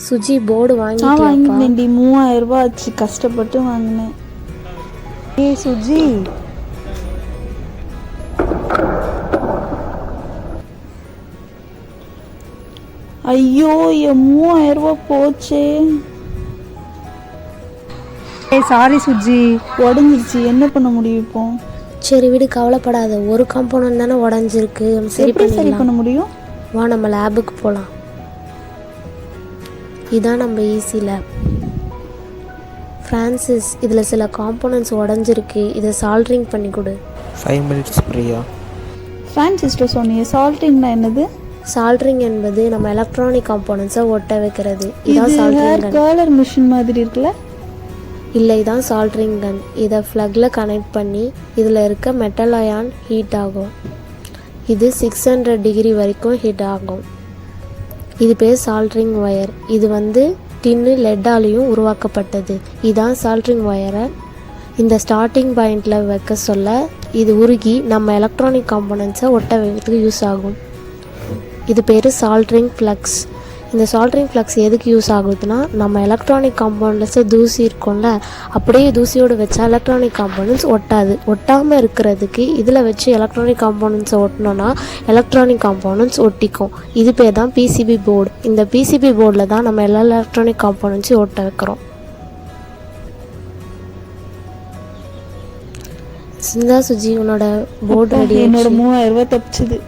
Suji board வாங்கிட்டேன்டி. 3000 ரூபாய் ஆச்சு, கஷ்டப்பட்டு வாங்கினேன். ஏய் சுஜி, ஐயோ என் 3000 ரூபாய் போச்சே. சாரி சுஜி, உடஞ்சிருச்சு, என்ன பண்ண முடியும் இப்போ? சரி விடு, கவலைப்படாத. ஒரு காம்போனன்ட் தானே உடஞ்சிருக்கு, சரி பண்ண முடியும். வா நம்ம லேபுக்கு போகலாம். இதான் நம்ம ஈஸி லேப். ஃப்ரான்சிஸ், இதில் சில காம்போனன்ட்ஸ் உடஞ்சிருக்கு, இதை சால்ட்ரிங் பண்ணி கொடு. 5 minutes பிரியா. ஃப்ரான்சிஸ்ட சொன்னியே, சால்ட்ரிங்னா என்னது? சால்ட்ரிங் என்பது நம்ம எலக்ட்ரானிக் காம்போனன்ட்ஸை ஒட்ட வைக்கிறது. இதான் சால்ட்ரிங். கலர் மிஷின் மாதிரி இருக்குல்ல? இல்லை, இதான் சால்ட்ரிங் கன். இதை ஃப்ளக்கில் கனெக்ட் பண்ணி இதில் இருக்க மெட்டல் அயான் ஹீட் ஆகும். இது 600 டிகிரி வரைக்கும் ஹீட் ஆகும். இது பேர் சால்ட்ரிங் ஒயர். இது டின்னு லெட்டாலையும் உருவாக்கப்பட்டது. இதான் சால்ட்ரிங் ஒயரை இந்த ஸ்டார்டிங் பாயிண்டில் வைக்க சொல்ல இது உருகி நம்ம எலக்ட்ரானிக் காம்போனன்ட்ஸை ஒட்ட வைக்கிறதுக்கு யூஸ் ஆகும். இது பேர் சால்ட்ரிங் ஃப்ளக்ஸ். இந்த சால்ட்ரிங் ஃப்ளக்ஸ் எதுக்கு யூஸ் ஆகுதுன்னா, நம்ம எலக்ட்ரானிக் காம்போனன்ட்ஸை தூசி இருக்கும்ல, அப்படியே தூசியோடு வச்சா எலக்ட்ரானிக் காம்போனன்ட்ஸ் ஒட்டாது. ஒட்டாமல் இருக்கிறதுக்கு இதில் வச்சு எலக்ட்ரானிக் காம்போனன்ட்ஸை ஒட்டினோன்னா எலக்ட்ரானிக் காம்போனன்ட்ஸ் ஒட்டிக்கும். இது பேர் தான் பிசிபி போர்டு. இந்த பிசிபி போர்டில் தான் நம்ம எல்லா எலக்ட்ரானிக் காம்போனன்ட்ஸையும் ஒட்ட வைக்கிறோம். சிந்தா சுஜி, உன்னோட போர்டு ரெடி. என்னோட 3000 ரூபாய் தப்பிச்சுது.